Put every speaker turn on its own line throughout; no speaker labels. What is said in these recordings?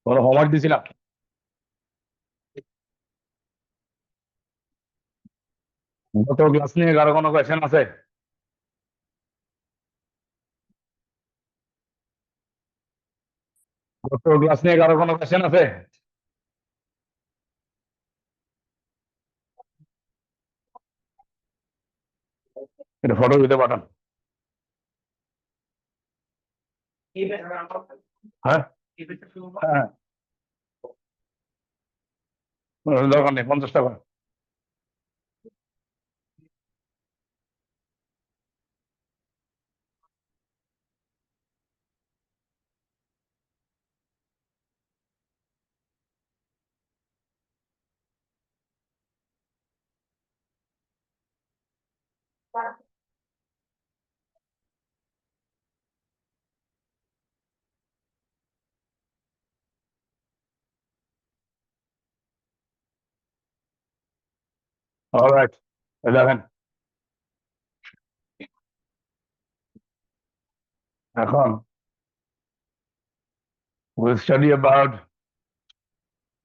বড় হোমওয়ার্ক দিছিলাম। গত ক্লাস নিয়ে কারো কোনো কোয়েশ্চেন আছে? গত ক্লাস নিয়ে কারো কোনো কোয়েশ্চেন আছে? এটা ফটো দিতে পাঠান। হ্যাঁ হ্যাঁ, দরকার নেই, 50 টাকা। অলরাইট, দেখেন এখন will study about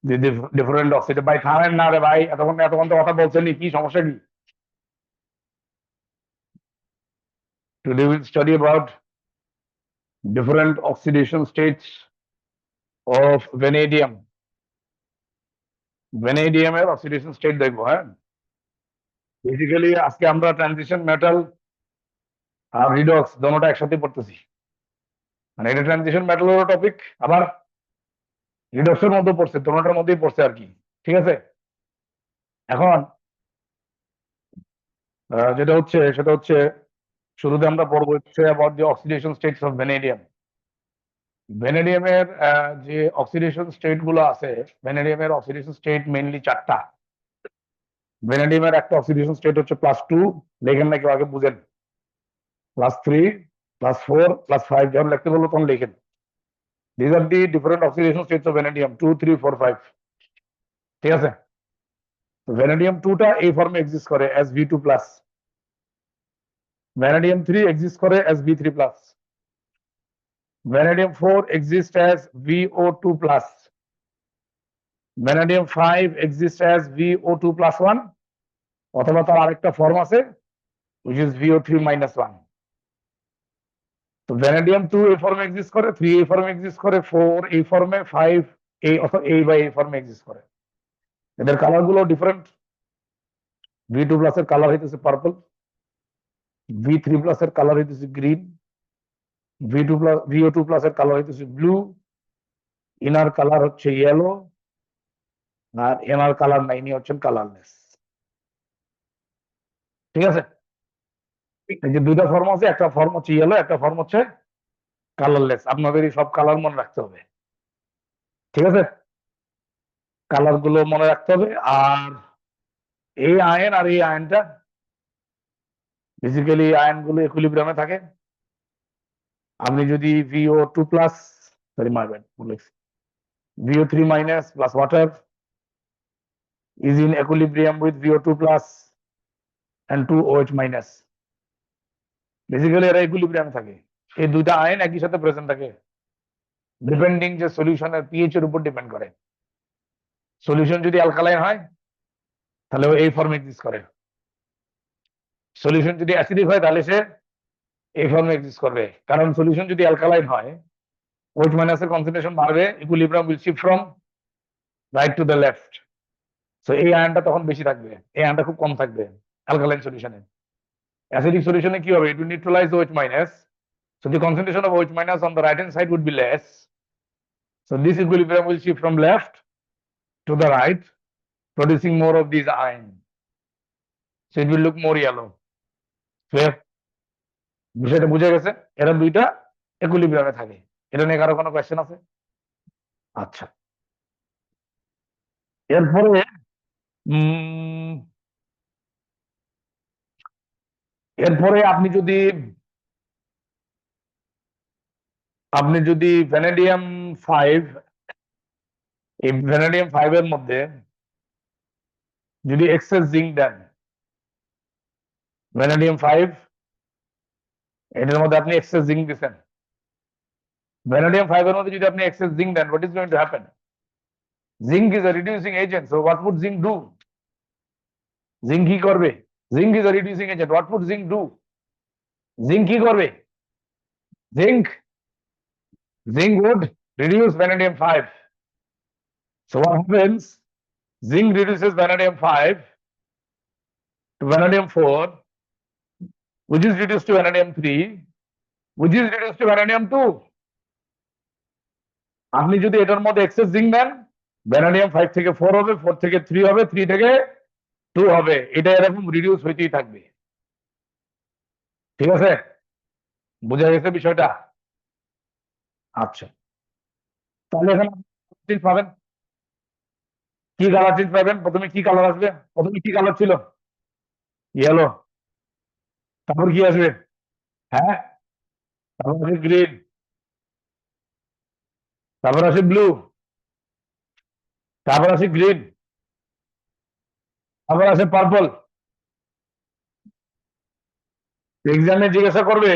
the different oxidation. ভাই থামেন না রে ভাই, এতক্ষণ এতক্ষণ তো কথা বলছেনই, কি সমস্যা কি? Today will study about different oxidation states of vanadium. vanadium এর অক্সিডেশন স্টেট দেখবো। হ্যাঁ, বেসিক্যালি আজকে আমরা ট্রানজিশন মেটাল আর রিডক্স দোনোটা একসাথে পড়তেছি। মানে এটা ট্রানজিশন মেটালের টপিক, আবার রিডক্সের মধ্যে পড়ছে, দোনোটার মধ্যেই পড়ছে আর কি। ঠিক আছে, এখন যেটা হচ্ছে সেটা হচ্ছে শুরুতে আমরা পড়বো হচ্ছে about the oxidation states of vanadium. ভ্যানেডিয়ামের যে অক্সিডেশন স্টেট গুলো আছে, ভ্যানেডিয়ামের অক্সিডেশন স্টেট মেইনলি 4টা। ভ্যানেডিয়ামের একটা অক্সিডেশন স্টেট হচ্ছে +2, লেখেন নাকি আগে বুঝেন। +3, +4, +5, যখন লিখতে বলবো তখন লেখেন। These are the different oxidation states of vanadium 2, 3, 4, 5। ঠিক আছে, ভ্যানাডিয়াম 2টা এই ফর্মে এক্সিস্ট করে as V2+, ভ্যানাডিয়াম 3 এক্সিস্ট করে as V3+, vanadium 4 exist as VO2+, vanadium 5 exist as VO2+1, অথবা তার আরেকটা ফর্ম আছে which is VO3-1। তো ভ্যানাডিয়াম 2 এই ফর্মে এক্সিস্ট করে, 3 এই ফর্মে এক্সিস্ট করে, 4 এই ফর্মে, 5 এই অথবা এই ফর্মে এক্সিস্ট করে। এদের কালার গুলো ডিফারেন্ট। V2+ এর কালার হইতেছে পার্পল, V3+ এর কালার হইতেছে গ্রিন, VO2+ এর কালার হইতেছে ব্লু, ইনার কালার হচ্ছে ইয়েলো, আর এনার কালার নাই, ইনি হচ্ছেন কালারলেস। ঠিক আছে, এই যে দুইটা ফর্ম আছে, একটা ফর্ম হচ্ছে ইয়েলো, একটা ফর্ম হচ্ছে কালারলেস। আপনাদের এই সব কালার মনে রাখতে হবে। ঠিক আছে, কালার গুলো মনে রাখতে হবে। আর এই আয়ন আর এই আয়নটা বেসিক্যালি আয়ন গুলো ইকুইলিব্রিয়ামে থাকে। আপনি যদি VO2+, sorry my bad, VO3- plus water is in equilibrium with VO2+ and 2OH-, basically এরা ইকুইলিব্রিয়ামে থাকে। এই দুইটা আয়ন একই সাথে প্রেজেন্ট থাকে, ডিপেন্ডিং যে সলিউশনের পিএইচ এর উপর ডিপেন্ড করে। সলিউশন যদি অ্যালকালাইন হয় তাহলে এই ফর্মে এক্সিস্ট করে, সলিউশন যদি অ্যাসিডিক হয় তাহলে সে এই ফর্মে এক্সিস্ট করবে, কারণ সলিউশন যদি অ্যালকালাইন হয় OH মাইনাসের কনসেন্ট্রেশন বাড়বে, equilibrium will shift from right to the left. So এই আয়নটা তখন বেশি থাকবে, এই আয়নটা খুব কম থাকবে অ্যালকালাইন সলিউশনে। অ্যাসিডিক সলিউশনে কি হবে? It will neutralise OH minus, so the concentration of OH minus on the right hand side would be less, so this equilibrium will shift from left to the right, producing more of these ions, so it will look more yellow. Clear? বিষয়টা বুঝে গেছে? এরা দুইটা ইকুইলিব্রিয়ামে থাকে। এটা নিয়ে কারো কোনো কোয়েশ্চেন আছে? আচ্ছা, এরপরে আপনি যদি ভ্যানাডিয়াম 5, এই ভ্যানাডিয়াম 5 এর মধ্যে যদি এক্সেস জিঙ্ক দেন, ভ্যানাডিয়াম 5 এটার মধ্যে আপনি এক্সেস জিঙ্ক দিচ্ছেন, ভ্যানাডিয়াম 5 এর মধ্যে যদি আপনি এক্সেস জিঙ্ক দেন, what is going to happen? Zinc is a reducing agent, so what would zinc do? Zinc কি করবে? Zinc is a reducing agent, what would zinc do? Zinc কি করবে? Zinc would reduce vanadium 5. So what happens? Zinc reduces vanadium 5 to vanadium 4, which is reduced to vanadium 3, which is reduced to vanadium 2. আপনি যদি এটার মধ্যে excess zinc দেন, vanadium 5 থেকে 4 হবে, 4 থেকে 3 হবে, 3 থেকে 2 হবে, এটা এরকম রিডিউস হইতেই থাকবে। ঠিক আছে? বোঝা গেছে বিষয়টা? আচ্ছা, তাহলে এখানে চেঞ্জ পাবেন, কি কালার চেঞ্জ পাবেন? প্রথমে কি কালার আসবে? প্রথমে কি কালার ছিল? ইয়েলো। তারপর কি আসবে? হ্যাঁ, তারপর আসে গ্রিন, তারপর আসে ব্লু, তারপর আসে গ্রিন, তারপর আসে পার্পল। এক্সামে জিজ্ঞাসা করবে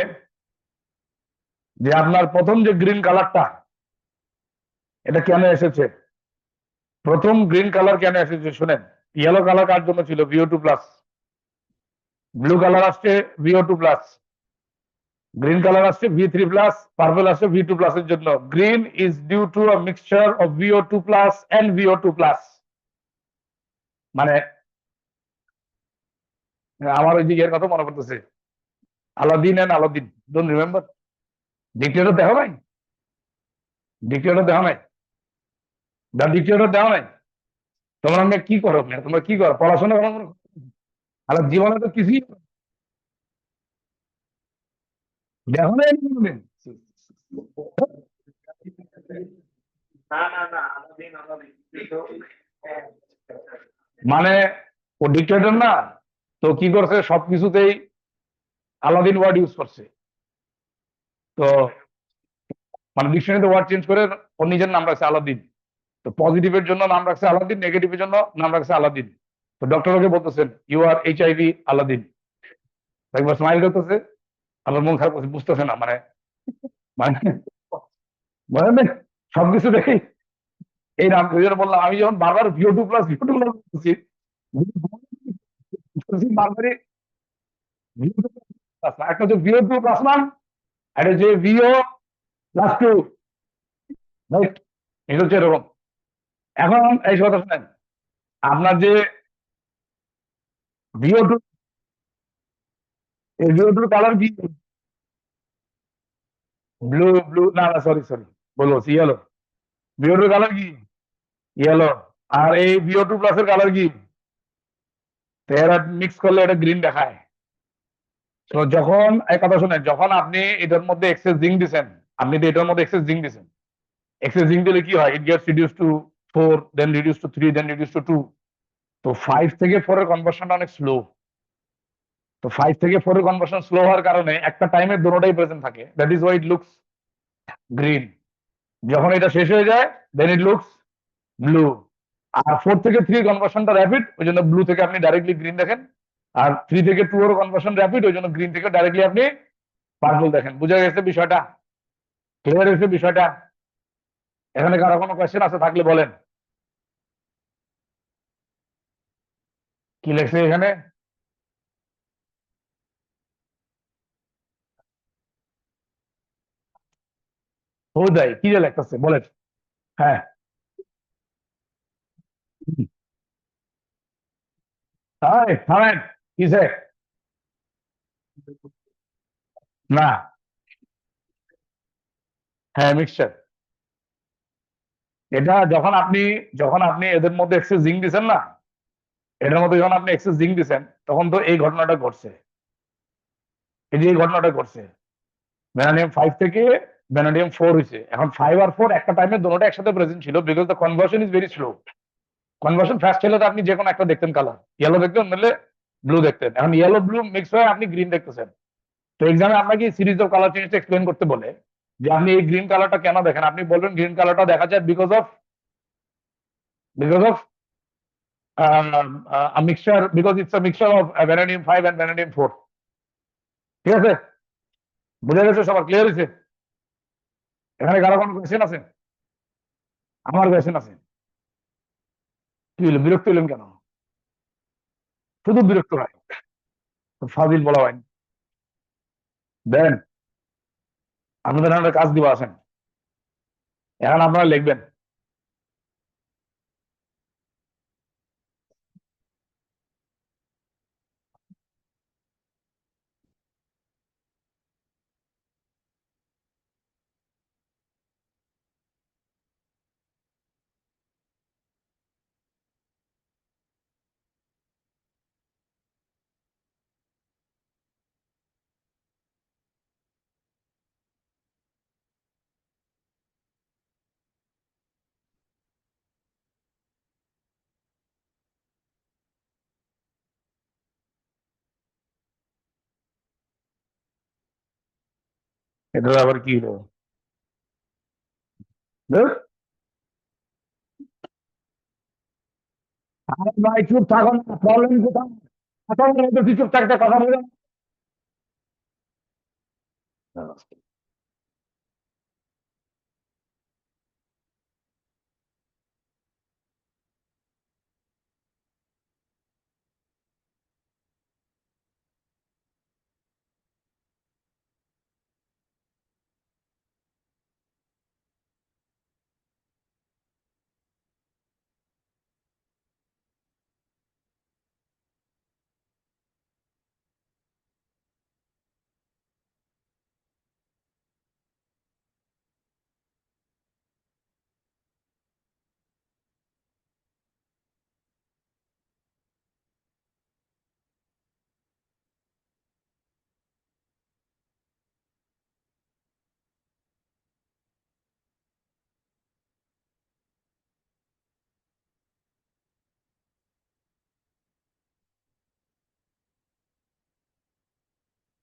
যে আপনার প্রথম যে গ্রিন কালারটা, এটা কেন এসেছে? প্রথম গ্রিন কালার কেন এসেছে শুনেন। ইয়েলো কালার কার জন্য ছিল? VO2 plus. ব্লু কালার আসছে VO2 প্লাস, গ্রিন কালার আসছে V3 প্লাস, পার্পল আসছে V2 প্লাস এর জন্য। Green is due to a mixture of VO2 plus and VO2 plus. মানে আমার ওই দিকের কথা মনে পড়তেছে, Aladdin and Aladdin, don't remember? Dictator দেখো নাই? ডিক্টেটর দেখো নাই? দা ডিক্টেটর দেখো নাই? তোমরা কি করো? তোমরা কি করো? পড়াশোনা করো? আর জীবনে তো কিছুই দেখো নাই কোনোদিন? মানে ও ডিক্টেটর না, তো কি করছে সবকিছুতেই আলাদিন ওয়ার্ড ইউজ করছে। তো মানে ডিকশনারিতে ওয়ার্ড চেঞ্জ করে ও নিজের নাম রাখছে আলাদিন। তো পজিটিভের জন্য নাম রাখছে আলাদিন, নেগেটিভের জন্য নাম রাখছে আলাদিন। তো ডক্টর ওকে বলতেছেন ইউ আর HIV আলাদিন, একবার স্মাইল করতেছে, আবার মন খারাপ করছে, বুঝতেছে না মানে মানে মানে সবকিছু দেখেই এই নাম বললাম। আমি যখন বারবার VO2 প্লাস বলছি, বারবারই VO2 প্লাস, একটা হচ্ছে VO2 প্লাস নাম, একটা হচ্ছে VO+2, রাইট? এটা হচ্ছে এরকম। এখন এই কথা শুনেন, আপনার যে VO2, এই VO2 কালার কি? ব্লু, না না, সরি বলছি ইয়েলো। VO2 কালার কি? ইয়েলো। আর এই VO2 প্লাস এর কালার কি? তো এরা মিক্স করলে এটা গ্রিন দেখায়। তো যখন এই কথা শুনেন, যখন আপনি এটার মধ্যে এক্সেস জিঙ্ক দিচ্ছেন, আপনি তো এটার মধ্যে এক্সেস জিঙ্ক দিচ্ছেন, এক্সেস জিঙ্ক দিলে কি হয়? It gets reduce to 4, then reduce to 3, then reduce to 2। তো 5 থেকে 4 এর কনভার্সনটা অনেক স্লো। তো 5 থেকে 4 এর কনভার্সন স্লো হওয়ার কারণে একটা টাইমে দুটোটাই প্রেজেন্ট থাকে, that is why it looks green. যখন এটা শেষ হয়ে যায়, দেন ইট লুকস ব্লু। আর 4 থেকে 3 কনভার্সনটা র্যাপিড, ওই জন্য ব্লু থেকে আপনি ডাইরেক্টলি গ্রিন দেখেন। আর 3 থেকে 2 এর কনভার্সন র্যাপিড, ওই জন্য গ্রিন থেকে ডাইরেক্টলি আপনি পার্পল দেখেন। বুঝা গেছে বিষয়টা? ক্লিয়ার হয়েছে বিষয়টা? এখানে কারো কোনো কোয়েশ্চেন আছে থাকলে বলেন। কি লেখছে এখানে? হোদাই কি যে লেখতেছে বলেন। হ্যাঁ। হুম। তাই থামেন। কিসে? না। হ্যাঁ, মিক্সচার। এটা যখন আপনি এদের মধ্যে এক্সেস জিঙ্ক দিচ্ছেন না, এটার মধ্যে যখন আপনি এক্সেস জিঙ্ক দিচ্ছেন, তখন তো এই ঘটনাটা ঘটছে। এই যে এই ঘটনাটা ঘটছে, ভ্যানাডিয়াম 5 থেকে ভ্যানাডিয়াম 4 হয়েছে। এখন 5 আর 4 একটা টাইমে দুটোটা একসাথে প্রেজেন্ট ছিল, because the conversion is very slow. Conversion fast হলে তো আপনি যে কোনো একটা দেখতেন কালার, ইয়েলো দেখতেন, নাহলে ব্লু দেখতেন। এখন ইয়েলো ব্লু মিক্স হয়ে আপনি গ্রিন দেখতেছেন। তো এক্সামে আপনাকে সিরিজ অফ কালার চেঞ্জটা এক্সপ্লেন করতে বলে যে আপনি এই গ্রিন কালারটা কেন দেখেন, আপনি বলবেন গ্রিন কালারটা দেখা যায় because of mixture, because it's a mixture of vanadium 5 and vanadium 4। ঠিক আছে? বুঝা গেছে? সবার ক্লিয়ার হয়েছে? এখানে কারো কোনো কোয়েশ্চেন আছে? আমার কোয়েশ্চেন আছে। কি হলো, বিরক্ত হইলেন কেন? শুধু বিরক্ত হয়। ফাজিল বলা হয়নি। দেন, আপনাদের একটা কাজ দিব, আসেন। এখন আপনারা লিখবেন। এটা আবার কি হলো? ধুর, আরে ভাই চুপ থাকুন, প্রবলেম কোথায়? এখন চুপ থাকতে কথা বলেন।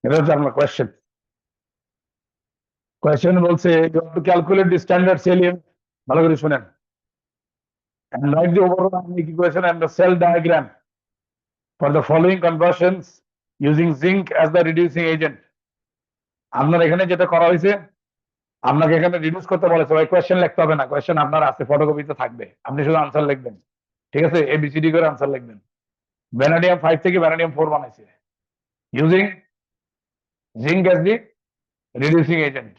এটা হচ্ছে আপনার কোয়েশ্চেন। কোয়েশ্চেন বলছে টু ক্যালকুলেট দি স্ট্যান্ডার্ড সেলিয়াম। ভালো করে শুনেন। And write the overall equation and the cell diagram for the following conversions using zinc as the reducing agent. আপনার এখানে যেটা করা হয়েছে, আপনাকে এখানে রিডিউস করতে বলেছে ভাই, কোয়েশ্চেন লিখতে হবে না, কোয়েশ্চেন আপনার আছে, ফটোকপিতে থাকবে, আপনি শুধু আনসার লিখবেন। ঠিক আছে? এবিসিডি করে আনসার লিখবেন। ভ্যানাডিয়াম 5 থেকে ভ্যানাডিয়াম 4 বানাইছে using zinc as the reducing agent.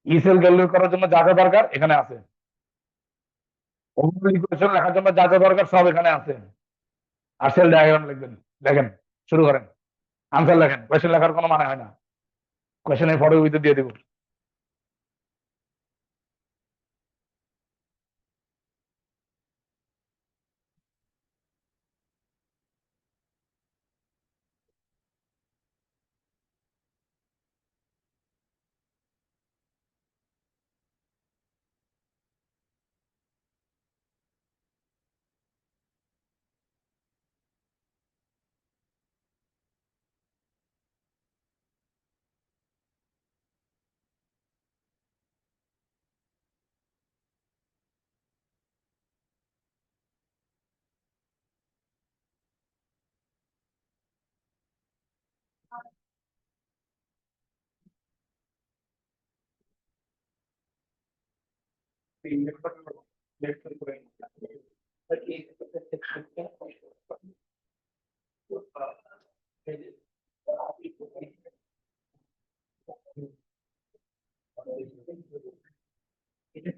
E cell calculate করার জন্য যা যা দরকার এখানে আছে। ওভারঅল ইকুয়েশন লেখার জন্য যা যা দরকার সব এখানে আছে। আর সেল ডায়াগ্রাম লিখবেন। লেখেন, শুরু করেন। আনসার লেখেন, কোয়েশ্চেন লেখার কোনো মানে হয় না। কোয়েশ্চেন এই ফটোর ভিতরে দিয়ে দিব। Yes,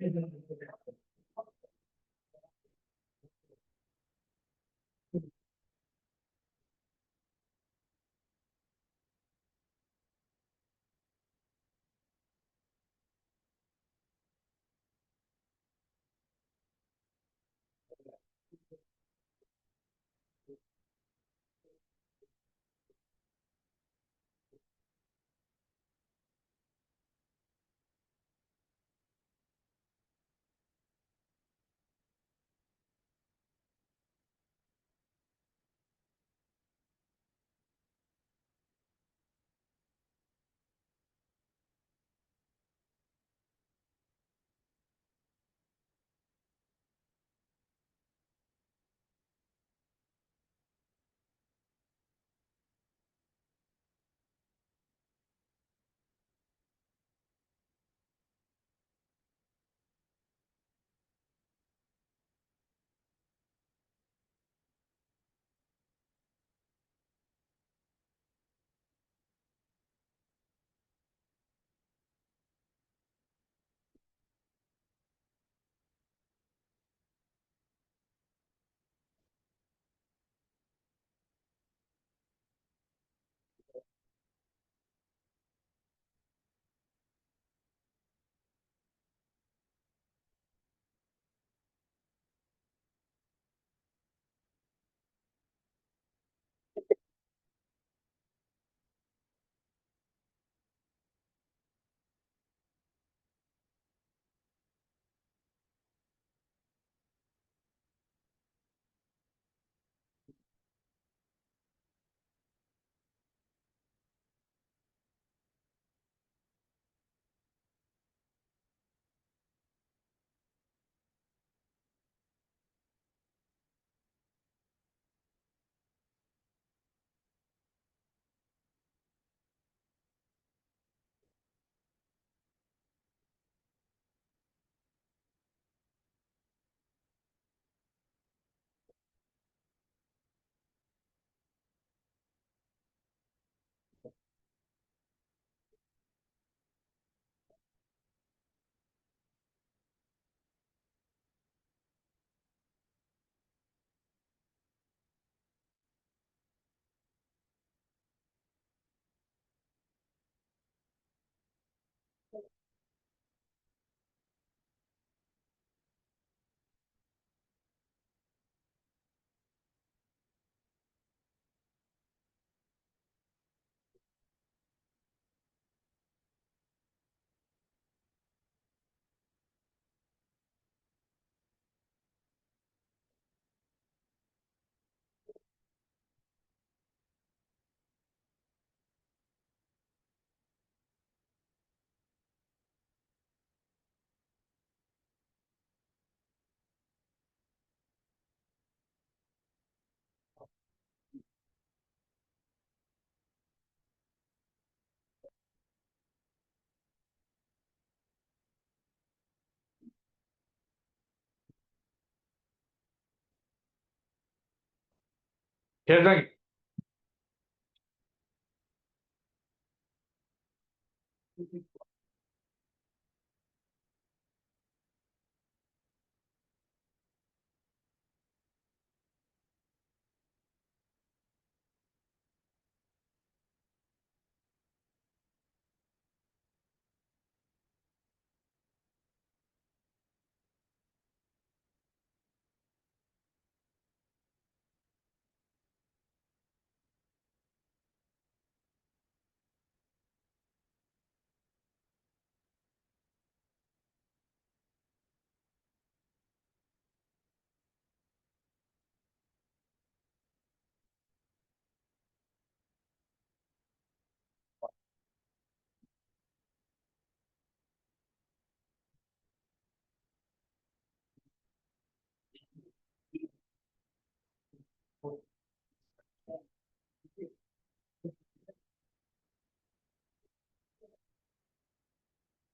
thank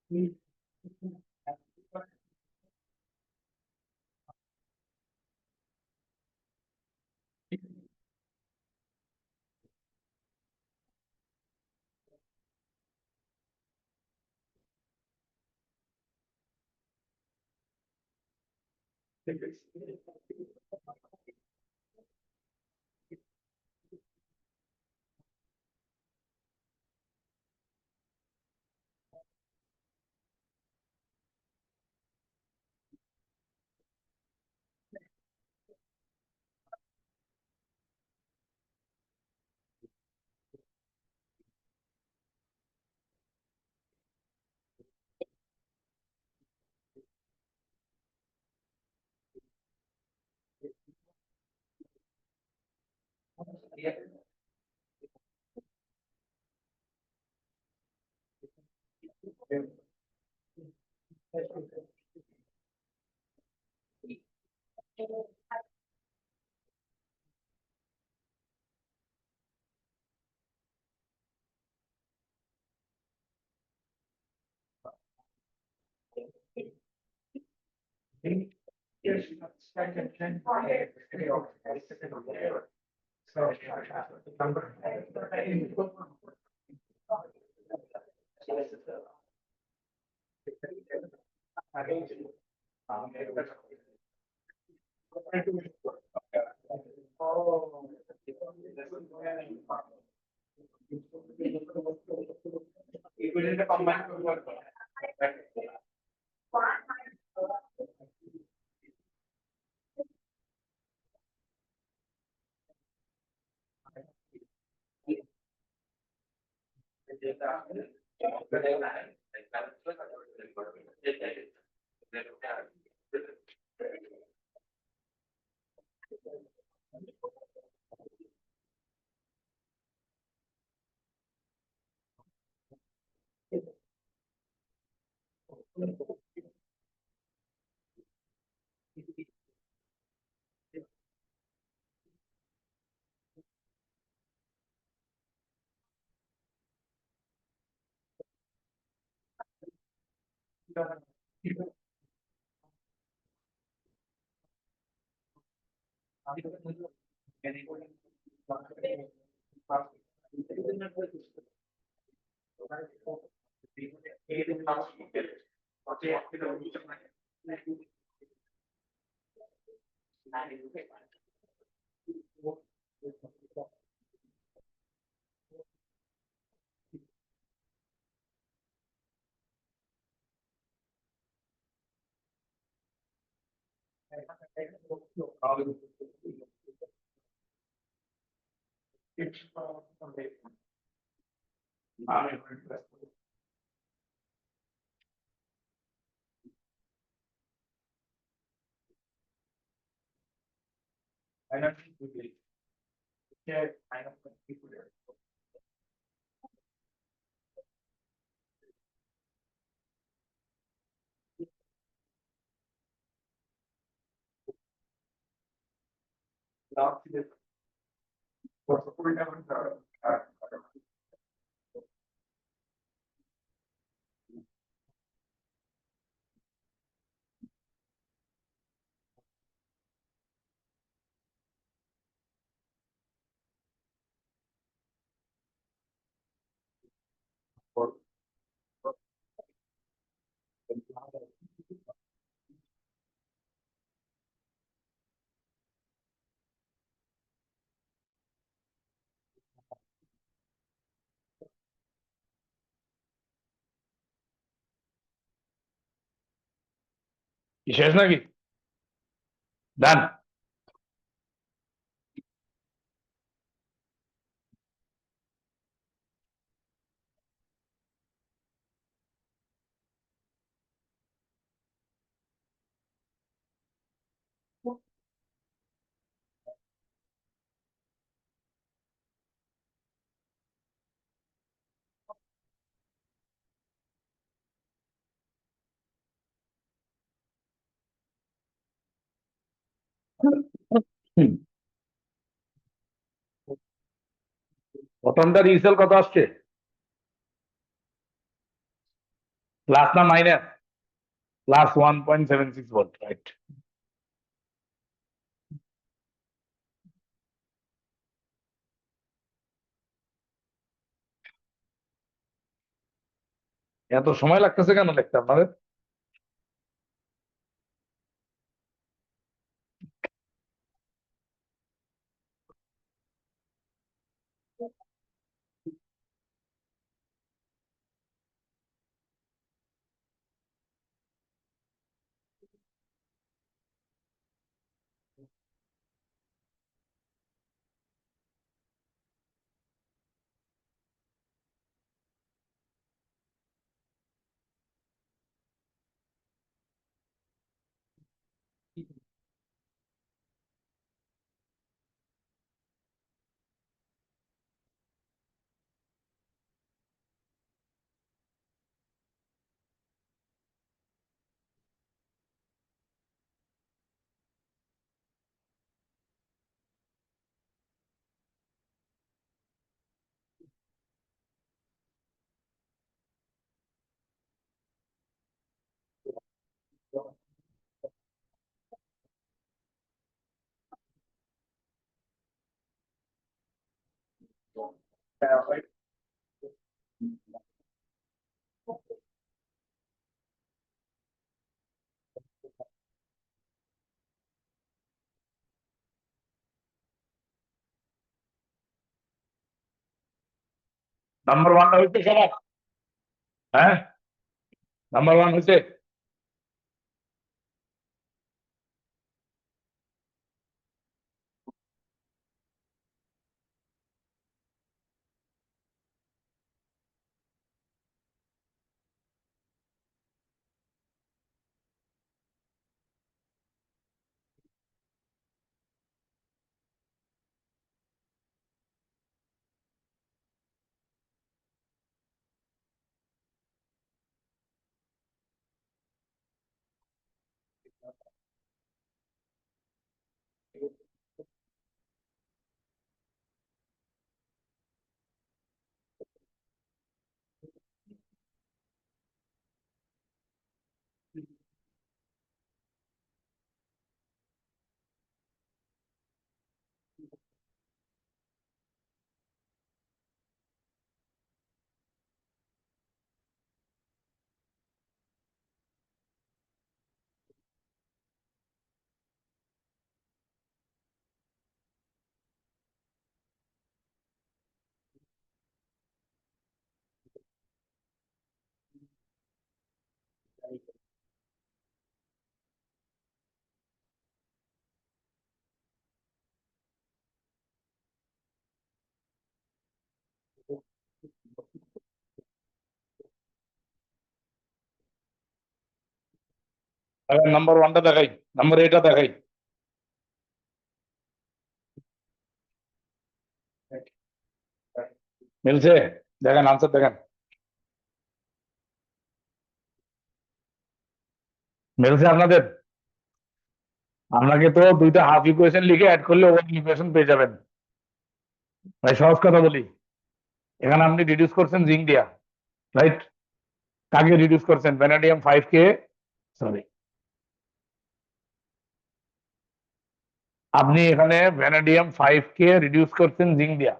you. শেষ নাকি? ডান। প্রথমটা রিসেল কত আসছে? প্লাস না মাইনাস? Plus 1.76 volt, right. এত সময় লাগতেছে কেন লিখতে আপনাদের? নাম্বার ওয়ানটা হচ্ছে সবার, হ্যাঁ, নাম্বার ওয়ান হচ্ছে নাম্বার ওয়ানটা দেখাই, নাম্বার এইটা দেখাই। মিলছে? দেখেন আনসার দেখেন, মিলছে আপনাদের? আপনাকে তো দুইটা হাফ ইকুয়েশন লিখে অ্যাড করলে ওয়ান ইকুয়েশন পেয়ে যাবেন। ভাই সহজ কথা বলি, এখানে আপনি রিডিউস করছেন জিঙ্ক দিয়া, রাইট? কাকে রিডিউস করছেন? ভ্যানাডিয়াম 5 কে, সরি, আপনি এখানে ভ্যানাডিয়াম 5 কে রিডিউস করছেন জিঙ্ক দিয়া।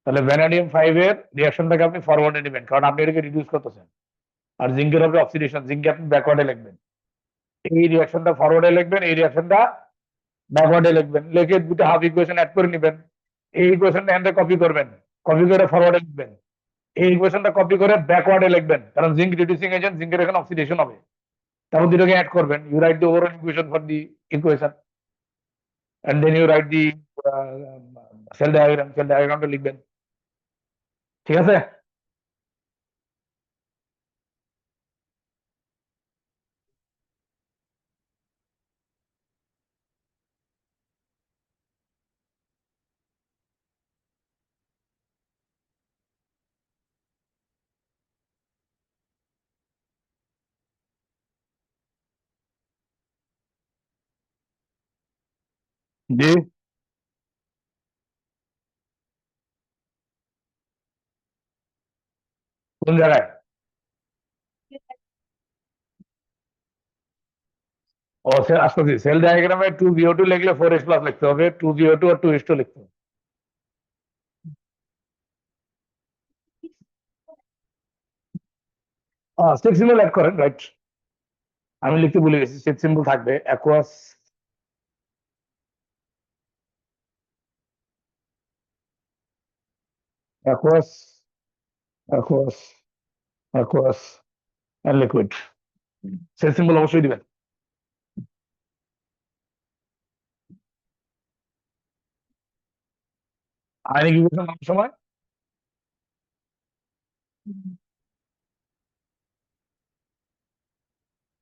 তাহলে ভ্যানাডিয়াম 5 এর রিয়াকশনটাকে আপনি ফরওয়ার্ডে নেবেন, কারণ আপনি এটাকে রিডিউস করতেছেন। আর জিঙ্কের হবে অক্সিডেশন, জিঙ্কে আপনি ব্যাকওয়ার্ডে লিখবেন। এই রিয়াকশনটা ফরওয়ার্ডে লিখবেন, এই রিয়াকশনটা ব্যাকওয়ার্ডে লিখবেন, লিখে দুটো হাফ ইকুয়েশন অ্যাড করে নেবেন। এই ইকুয়েশনটা এখানে কপি করবেন, কপি করে ফরওয়ার্ডে লিখবেন। এই ইকুয়েশনটা কপি করে ব্যাকওয়ার্ডে লিখবেন, কারণ জিঙ্ক রিডিউসিং এজেন্ট, জিঙ্কের এখানে অক্সিডেশন হবে। তারপর দুটোকে অ্যাড করবেন, you write the overall equation for the equation, and then you write the cell diagram, cell ডায়াগ্রামটা লিখবেন। ঠিক আছে? জি, কোন জায়গায়? ও আসতেছি, সেল ডায়াগ্রামে 2VO2 লিখলে 4H+ লিখতে হবে, 2VO2 আর 2H2 লিখতে হবে। সেট সিম্বল অ্যাড করেন, রাইট? আমি লিখতে ভুলে গেছি, সেট সিম্বল থাকবে aqueous, aqueous, aqueous, aqueous and liquid. Set symbol অবশ্যই দিবেন। আয়নিক ইকুয়েশন করার সময়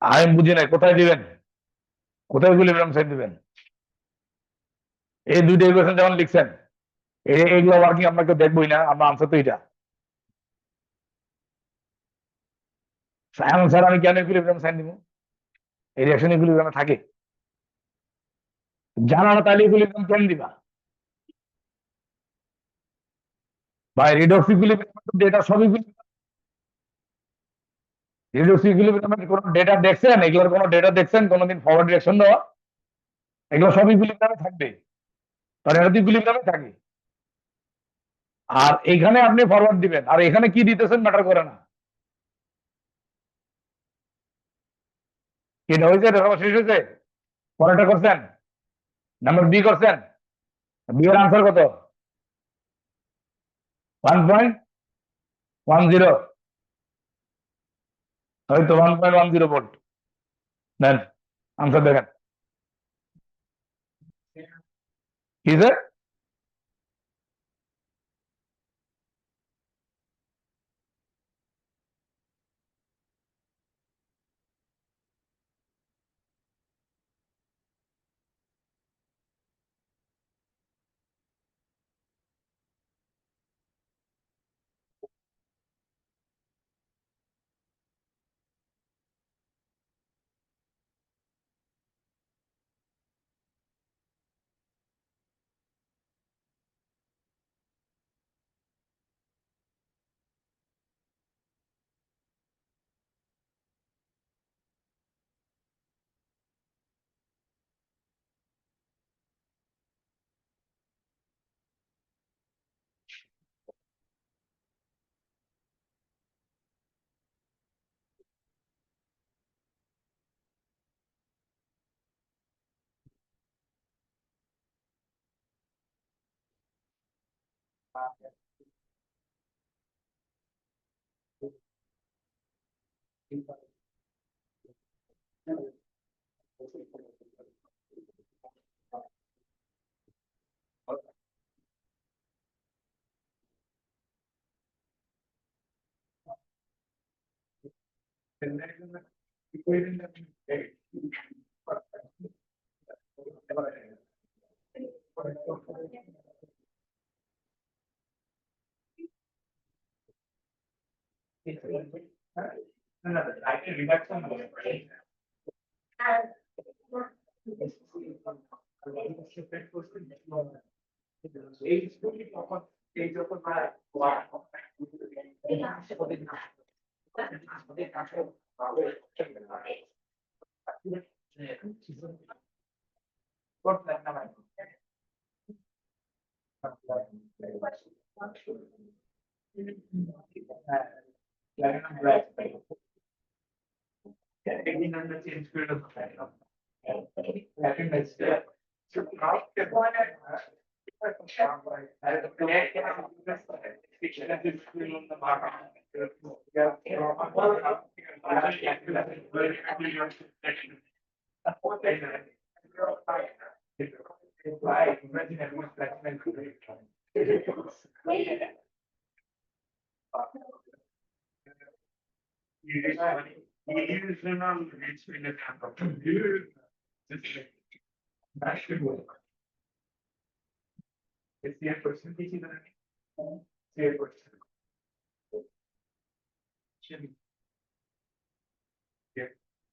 আমি বুঝি নাই, কোথায় দিবেন? কোথায় ইকুইলিব্রিয়াম সেট দিবেন? এই দুইটা ইকুয়েশন যখন লিখছেন, এইগুলো ওয়ার্কিং আপনাকে দেখবোই না, আমরা আনসার তো এটা। এখন স্যার আমি কেন ইকুইলিব্রিয়াম সাইন দিব? এই রিঅ্যাকশন ইকুইলিব্রিয়ামে থাকে, জানা না তাহলে ইকুইলিব্রিয়াম কেন দিবা? ভাই রিডক্স ইকুইলিব্রিয়াম ডেটা সব রিডক্স ইকুইলিব্রিয়ামের কোনো ডেটা দেখছেন? এগুলোর কোনো ডেটা দেখছেন কোনোদিন ফরওয়ার্ড ডিরেকশন দেওয়া? এগুলো সব ইকুইলিব্রিয়ামে থাকবে, কারণ এটা তো ইকুইলিব্রিয়ামে থাকে। আর এখানে আপনি ফরওয়ার্ড দিবেন, আর এখানে কি দিতেছেন ম্যাটার করে না। এটা হয়েছে, এটা সবার শেষ হয়েছে। পরেরটা করছেন, নাম্বার বি করছেন। বি এর আনসার কত? 1.10, হয়তো 1.10 ভোল্ট। নেন আনসার দেখেন কি স্যার।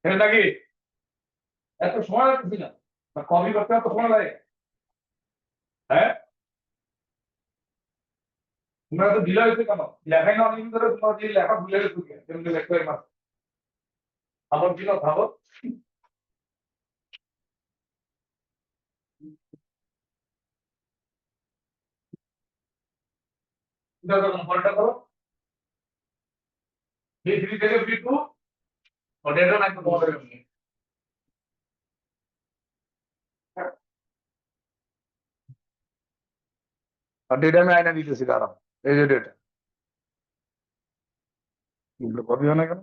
এটা কি এত সময় লাগতেছি না, কপি করতে এত সময় লাগে? হ্যাঁ, তোমরা তো ঢিলা হয়েছে কেন? লেখাই না অনেকদিন ধরে, তোমার যে লেখা ভুলে গেছো কেমনি লেখতে হয় মাস। খাবার ছিল খাবার। পরেরটা করো, B3 থেকে B2, ওটা না তোমাদের কাছে। আর ডেটা আমি আয়না দিতেছি, দাঁড়াও। এই যে ডেটা, এগুলো কপি হয় না কেন?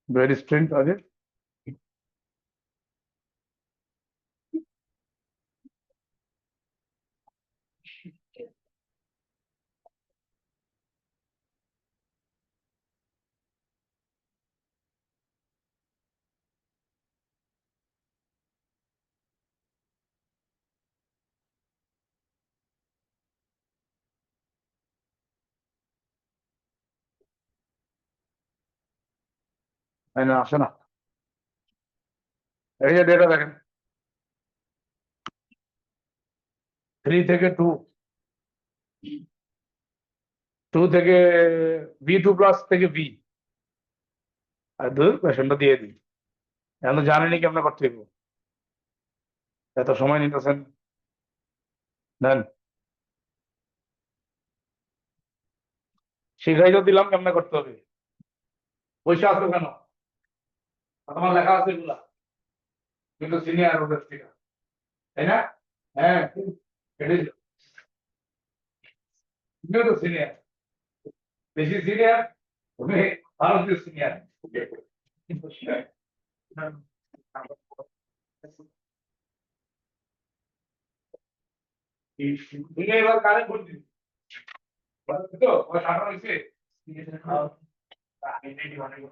ভেরি স্ট্রেঞ্জ আগে। আয়না আসে না। এই যে ডেটা দেখেন, 3 থেকে 2, 2 থেকে B2+ থেকে B, আর পেশেন্টটা দিয়ে দিই। এখন তো জানেনি কি আমরা করতে হইব, এত সময় নিতেছেন। দেন শিখাই তো দিলাম কেমনে করতে হবে। পয়সা আছে কেন? তোমার লেখা আছে এগুলা, কিন্তু সিনিয়র ওদের থেকে, তাই না? হ্যাঁ, এটাই তো। তুমিও তো সিনিয়র, বেশি সিনিয়র, তুমি ভারতীয় সিনিয়র। তুমি এবার কারে ভোট দিবে? তো ওই টাকা হয়েছে এনআইডি বানাবে।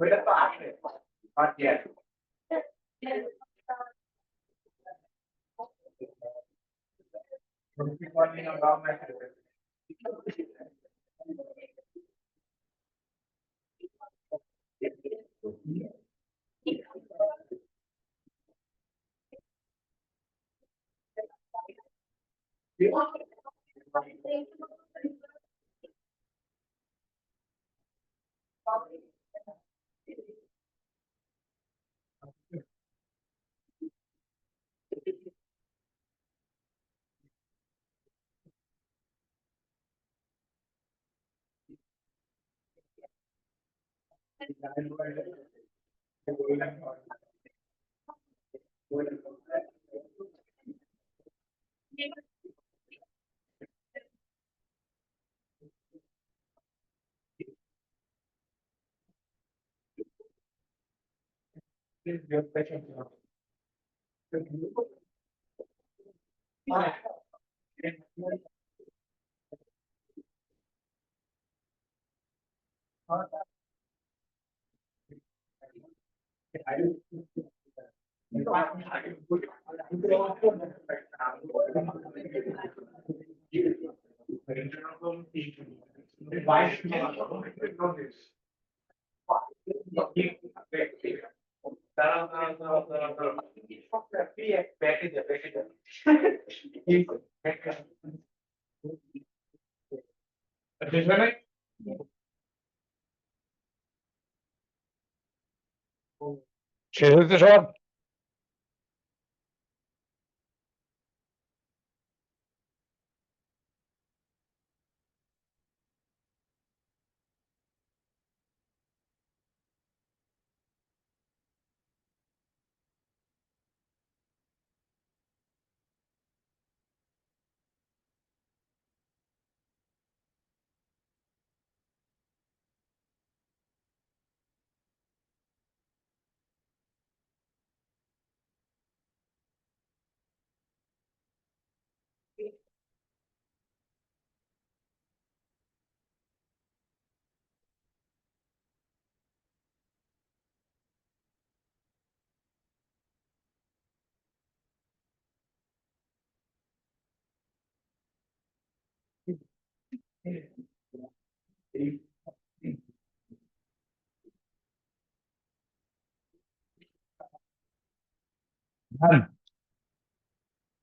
ওইটা তো আসে আর কি আছে? শেষ হয়েছে সব?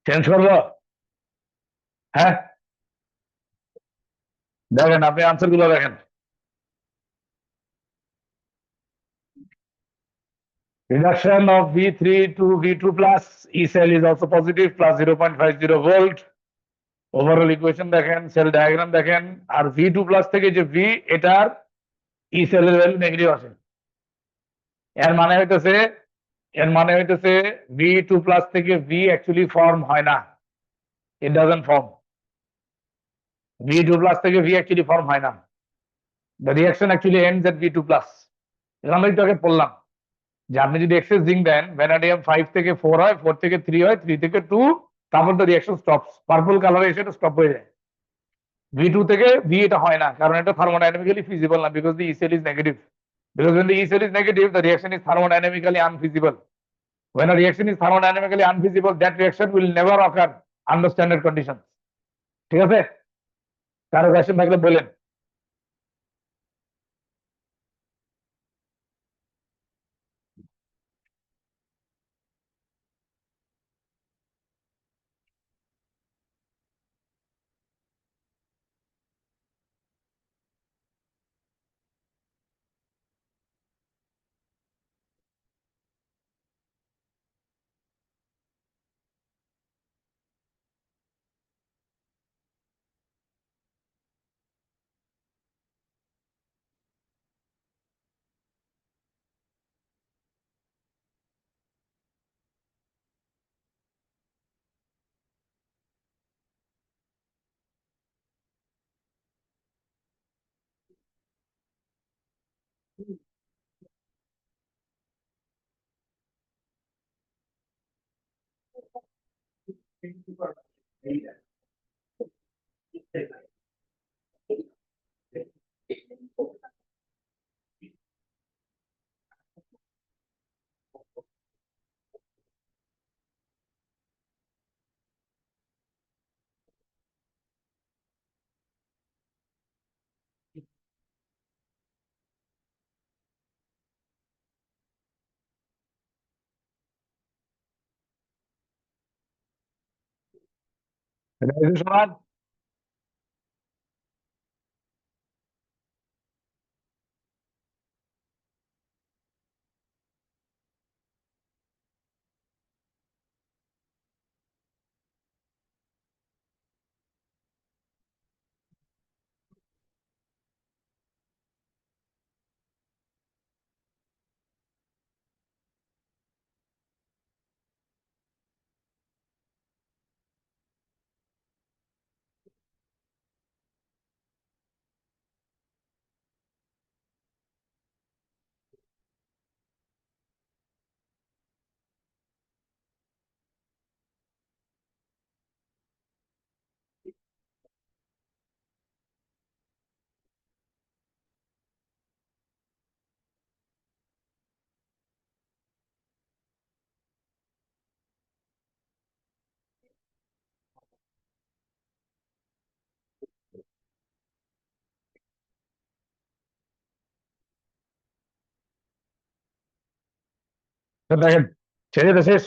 চেঞ্জ করবো? হ্যাঁ, দেখেন আপনি আনসার গুলো দেখেন। Reduction of V3 to V2 plus E cell is also positive plus 0.50 volt. Overall equation দেখেন, সেল ডায়াগ্রাম দেখেন, আর V2 প্লাস থেকে যে V, এটার ই সেলের ভ্যালু নেগেটিভ আসে। এর মানে হইতেছে V2 প্লাস থেকে V অ্যাকচুয়ালি ফর্ম হয় না, it doesn't form. V2 plus থেকে V অ্যাকচুয়ালি ফর্ম হয় না, the reaction actually ends at V2 plus. আমরা একটু আগে বললাম যে আপনি যদি এক্সেস জিঙ্ক দেন, ভ্যানাডিয়াম 5 থেকে 4 হয়, 4 থেকে 3 হয়, 3 থেকে 2, তারপর তো রিঅ্যাকশন স্টপস, পার্পল কালারে এসে এটা স্টপ হয়ে যায়। V2 থেকে V এটা হয় না, কারণ এটা থার্মোডাইনামিক্যালি ফিজিবল না, because the E cell is negative. Because when the E cell is negative, the reaction is thermodynamically unfeasible. When a reaction is thermodynamically unfeasible, that reaction will never occur under standard conditions. ঠিক আছে? কারো question থাকলে বলেন। সমাজ দেখেন, ছেড়ে তো শেষ।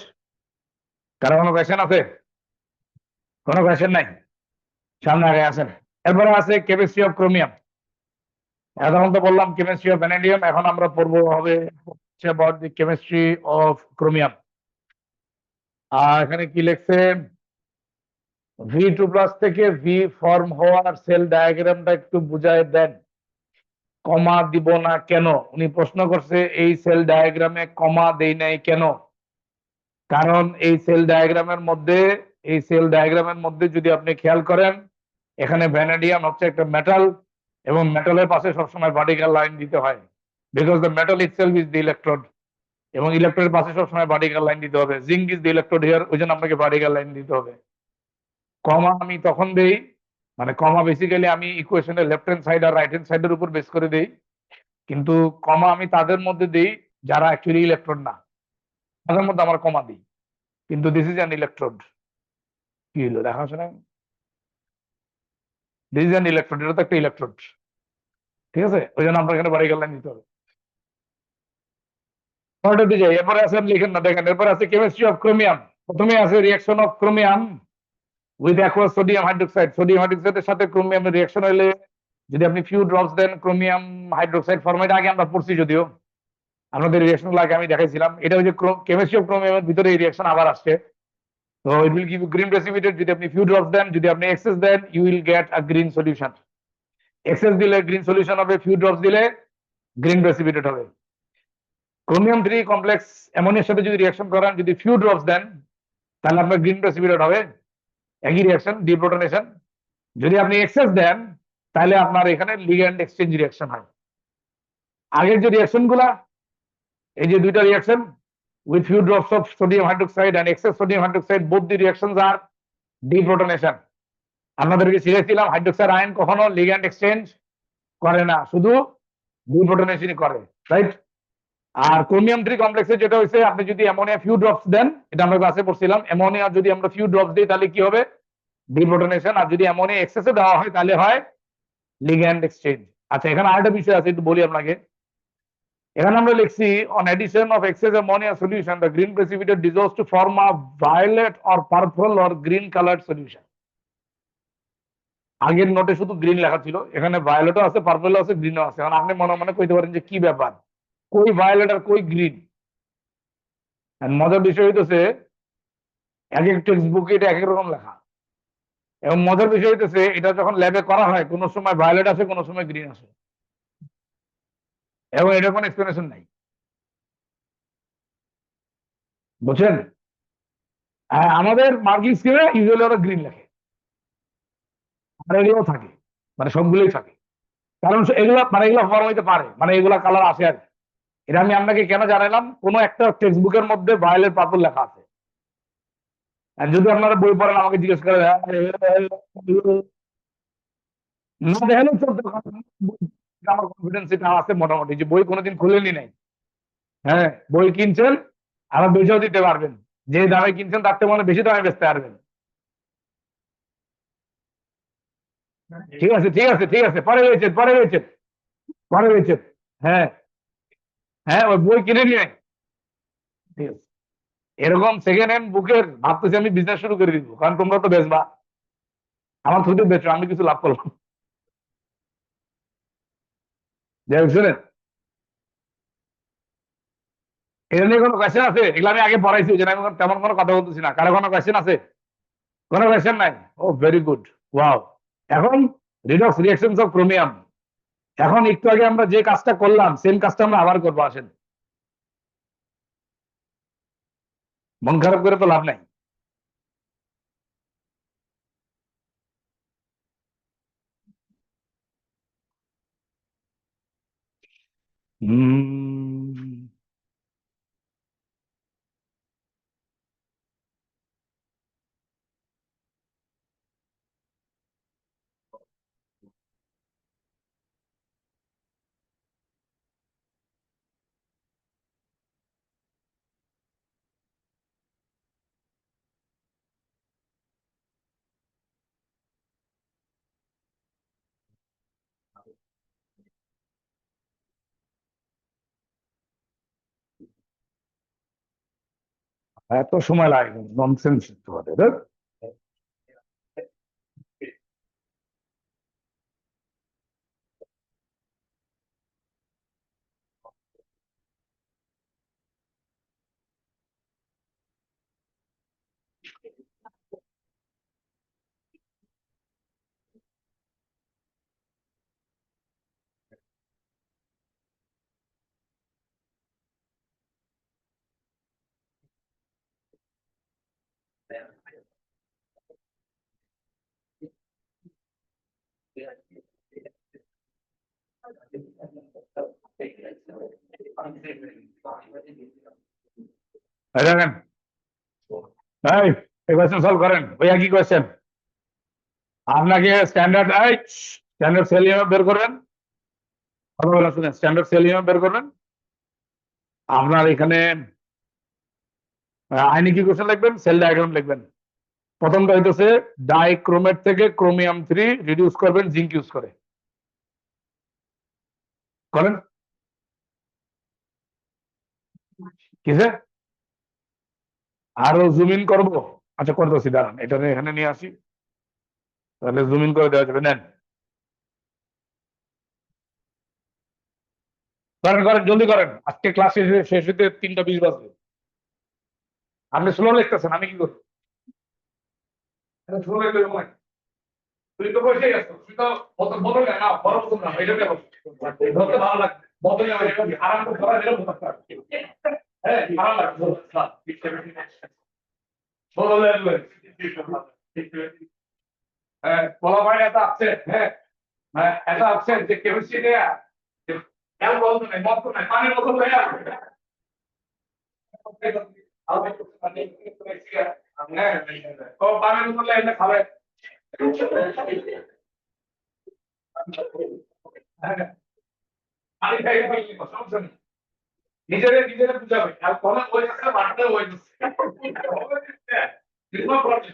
কারো কোনো কোয়েশ্চেন আছে? কোনো কোয়েশ্চেন নাই? সামনে আগে আসেন। এরপরে আছে কেমিস্ট্রি অফ ক্রোমিয়াম। এখন তো বললাম কেমিস্ট্রি অফ ভ্যানাডিয়াম, এখন আমরা পড়বো হবে about the chemistry of chromium. আর এখানে কি লিখছে, V2+ থেকে ভি ফর্ম হওয়ার সেল ডায়াগ্রামটা একটু বুঝায় দেন। কমা দিব না কেন? উনি প্রশ্ন করছে এই সেল ডায়াগ্রামে কমা দেই নাই কেন? কারণ এই সেল ডায়াগ্রামের মধ্যে যদি আপনি খেয়াল করেন, এখানে ভ্যানাডিয়াম হচ্ছে একটা মেটাল, এবং মেটালের পাশে সবসময় ভার্টিক্যাল লাইন দিতে হয়, because the metal itself is the electrode, এবং ইলেকট্রোডের পাশে সবসময় ভার্টিক্যাল লাইন দিতে হবে। Zinc is the electrode here, ওই জন্য আপনাকে ভার্টিক্যাল লাইন দিতে হবে। কমা আমি তখন দেই, মানে কমা বেসিক্যালি আমি ইকুয়েশনের লেফট হ্যান্ড সাইড আর রাইট হ্যান্ড সাইডের উপর বেস করে দেই, কিন্তু কমা আমি তাদের মধ্যে দিই যারা অ্যাকচুয়ালি ইলেকট্রোড না, তাদের মধ্যে আমার কমা দিই। কিন্তু দিস ইজ অ্যান ইলেকট্রোড। কি হলো দেখাশোনা? দিস ইজ অ্যান ইলেকট্রোড, এটা তো একটা ইলেকট্রোড। ঠিক আছে, ওই জন্য আপনার এখানে ভার্টিক্যাল লাইন দিতে হবে। পরেরটাতে যাই, এরপরে আছে লিখেন না, দেখেন এরপরে আছে কেমিস্ট্রি অফ ক্রোমিয়াম। প্রথমে আছে reaction of chromium with aqueous sodium hydroxide. Sodium হাইড্রোক্সাইডের সাথে ক্রোমিয়ামের রিঅ্যাকশন হলে যদি আপনি few drops then chromium hydroxide formed, আগে আমরা পড়ছি যদিও, আপনাদের রিঅ্যাকশন আগে আমি দেখাইছিলাম। এটা হচ্ছে কেমিস্ট্রি অফ ক্রোমিয়ামের ভিতরে এই রিঅ্যাকশন আবার আসছে। তো it will give you green precipitate. যদি আপনি ফিউ ড্রপস দেন, যদি আপনি এক্সেস দেন, you will get a green solution. Excess দিলে গ্রিন সলিউশন হবে, ফিউ ড্রপস দিলে গ্রিন প্রেসিপিটেট হবে। ক্রোমিয়াম 3 কমপ্লেক্স অ্যামোনিয়ার সাথে যদি রিঅ্যাকশন করেন, যদি ফিউ ড্রপস দেন, তাহলে আপনার গ্রিন প্রেসিপিটেট হবে, একই রিঅ্যাকশন, ডিপ্রোটনেশন। যদি আপনি এক্সেস দেন, তাহলে আপনার এখানে লিগ্যান্ড এক্সচেঞ্জ রিঅ্যাকশন হয়। আগের যে রিঅ্যাকশন গুলা, এই যে দুইটা reaction with few drops of sodium hydroxide and excess sodium hydroxide, both the reactions আর ডিপ্রোটনেশন। আপনাদেরকে শিখেছিলাম হাইড্রোক্সাইড আয়ন কখনো লিগ্যান্ড এক্সচেঞ্জ করে না, শুধু ডিপ্রোটনেশনই করে, রাইট? আর ক্রোমিয়াম 3 কমপ্লেক্সে যেটা হয়েছে, আপনি যদি অ্যামোনিয়া ফিউ ড্রপস দেন, এটা আমরা ক্লাসে পড়ছিলাম, অ্যামোনিয়া যদি আমরা ফিউ ড্রপস দিই তাহলে কি হবে, ডিপ্রোটনেশন। আর যদি অ্যামোনিয়া এক্সেসে দেওয়া হয় তাহলে হয় লিগ্যান্ড এক্সচেঞ্জ। আচ্ছা, এখানে আরেকটা বিষয় আছে, একটু বলি আপনাকে। এখানে আমরা লিখছি, on addition of excess ammonia solution the green precipitate dissolves to form a violet or purple or green coloured solution. আগের নোটে শুধু গ্রিন লেখা ছিল, এখানে ভায়োলেটও আছে, পার্পলও আছে, গ্রিনও আছে। এখন আপনি মনে মনে কইতে পারেন যে কি ব্যাপার, কই ভায়োলেট আর কই গ্রিন। মজার বিষয় হইতেছে এক এক টেক্সট বুকে এটা এক এক রকম লেখা। এবং মজার বিষয় হইতেছে এটা যখন ল্যাবে করা হয়, কোনো সময় ভায়োলেট আসে, কোনো সময় গ্রিন আসে, এবং এটা কোনো এক্সপ্লেনেশন নাই। বুঝছেন? আমাদের মার্কিং স্কিমে ইউজুয়ালি ওরা গ্রিন লেখে, আর এগুলোও থাকে, মানে সবগুলোই থাকে। কারণ এগুলা মানে এগুলো ফর্ম হইতে পারে, মানে এগুলা কালার আসে আর কি। এটা আমি আপনাকে কেন জানালাম, কোনো একটা টেক্সট বুকের মধ্যে ভায়োলেট পার্পল লেখা আছে, আর যদি আপনারা বই পড়েন আমাকে জিজ্ঞেস করে না দেখালেও চলতে, আমার কনফিডেন্স এটা আছে মোটামুটি, যে বই কোনোদিন খুলেনি নাই। হ্যাঁ, বই কিনছেন, আবার বেচেও দিতে পারবেন, যে দামে কিনছেন তার থেকে মানে বেশি দামে বেচতে পারবেন। ঠিক আছে, ঠিক আছে, ঠিক আছে, পরে বেচেন, পরে বেচেন, পরে বেচেন। হ্যাঁ, হ্যাঁ, ওই বই কিনে নিয়ে। ঠিক আছে, এরকম সেকেন্ড হ্যান্ড বুকের ভাবতেছি আমি বিজনেস শুরু করে দিব, কারণ তোমরা তো বেচবা, আমার থ্রুতে বেচো, আমি কিছু লাভ করলাম। যাই হোক, শুনেন, এটা নিয়ে কোনো কোয়েশ্চেন আছে? এগুলো আমি আগে পড়াইছি, ওই জন্য আমি তেমন কোনো কথা বলতেছি না। কারো কোনো কোয়েশ্চেন আছে? কোনো কোয়েশ্চেন নাই? ও ভেরি গুড, ওয়াও। এখন রিডক্স রিঅ্যাকশনস অফ ক্রোমিয়াম। এখন একটু আগে আমরা যে কাজটা করলাম, সেম কাজটা আমরা আবার করবো, আসেন। মন খারাপ করে তো লাভ নাই। এত সময় লাগে? ননসেন্স তোমাদের। দেখেন, এই কোয়েশ্চেন সলভ করেন। ভাইয়া কি কোয়েশ্চেন? আপনাকে স্ট্যান্ডার্ড স্ট্যান্ডার্ড সেল বের করবেন, কথা বলা শুনেন, স্ট্যান্ডার্ড সেল বের করবেন। আপনার এখানে আইনি কি কোয়েশ্চেন লিখবেন, সেল ডায়াগ্রাম লিখবেন। প্রথমটা হইতেছে ডাইক্রোমেট থেকে ক্রোমিয়াম 3 রিডিউস করবেন জিঙ্ক ইউজ করে, করেন। কিসে? আরো জুম ইন করবো? আচ্ছা, করতেছি, দাঁড়ান, এটা এখানে নিয়ে আসি, তাহলে জুম ইন করে দেওয়া যাবে। নেন, করেন, করেন, জলদি করেন, আজকে ক্লাস শেষ হইতে 3টা 20 বাজবে। আপনি স্লো লিখতেছেন, আমি কি করবো? স্লো লিখতে সময়, তুই তো বসে গেছো, তুই তো বদল না, বড় বদল না, এটা কেন ধরতে ভালো লাগবে, বদল না, এটা কি আরাম করে ধরা দিলে বোঝা যাবে। হ্যাঁ, ভালো লাগবে, বদল লাগবে। হ্যাঁ, বলা ভাই এটা আছে, হ্যাঁ, হ্যাঁ, এটা আছে যে কেমিস্ট্রি দেয়া, কেন বলতো না, মত না, পানি বদল দেয়া। হ্যাঁ, তো পানি বদল এনে খাবে। হ্যাঁ, পানি খাইয়ে ফেললি, সমস্যা নেই। নিজেরে নিজেরে বুঝাবে আর কোন ওই আছে মাঠে ওই দিচ্ছে নির্মল করছে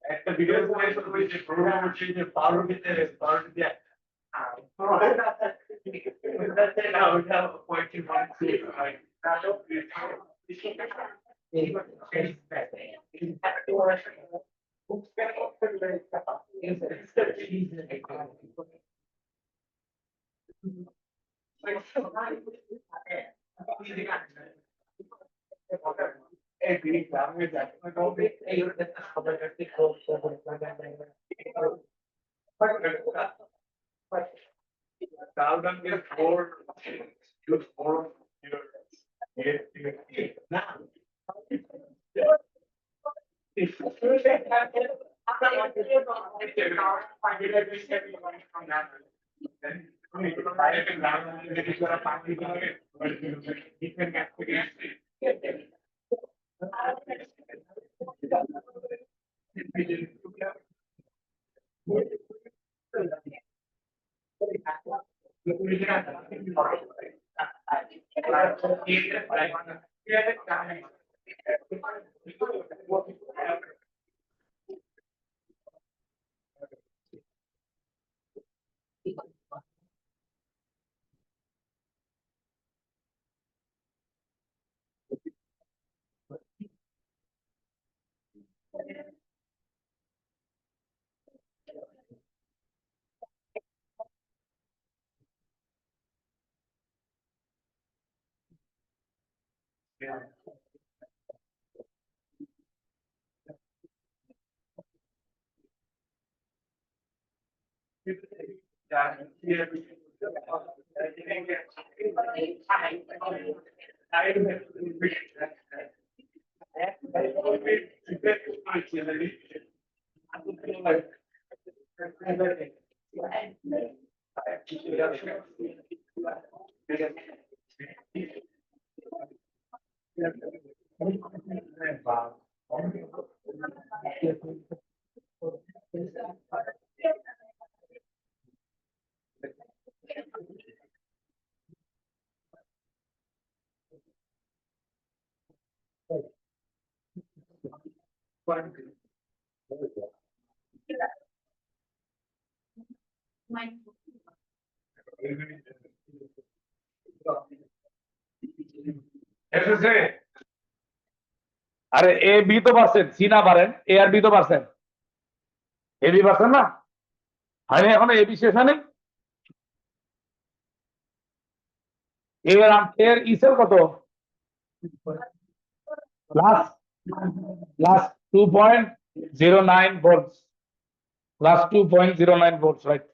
একটা ভিডিও করে যে প্রোগ্রাম হচ্ছে যে পাউরুটিতে পাউরুটি দিয়ে ওটা পয়েন্ট হয় Calvin is more use more এসেছে। আরে এ বি তো পারছেন, সি না পারেন, এ আর বি তো পারছেন, এ বি পারছেন না? হয়নি এখনো, এ বি শেষ হয়নি। এর এর ইসেল কত? Plus plus 2.09 volt, plus 2.09 volt, right?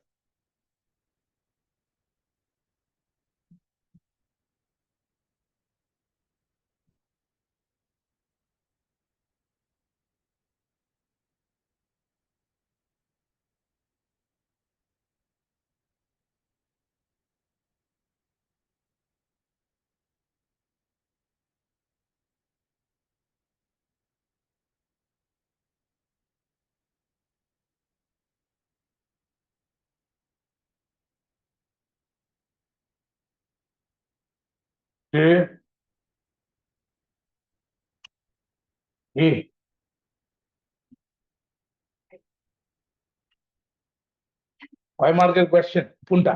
কয় মার্কের কোয়েশ্চেন কোনটা?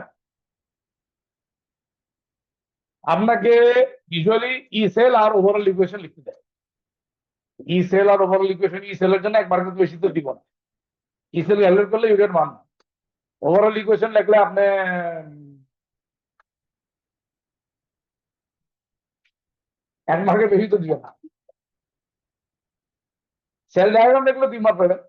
আপনাকে ইউজুয়ালি ই সেল আর ওভারঅল ইকুয়েশন লিখতে দেয়। ই সেল আর ওভারঅল ইকুয়েশন, ই সেলের জন্য এক মার্কের বেশি তো দিব না, ই সেল ক্যালকুলেট করলে ইউ গেট 1। ওভারঅল ইকুয়েশন লিখলে আপনি এক মার্কের বেশি তো দিবেন না। সেল ডায়াগ্রাম দেখলে 2 মার্ক পাবেন।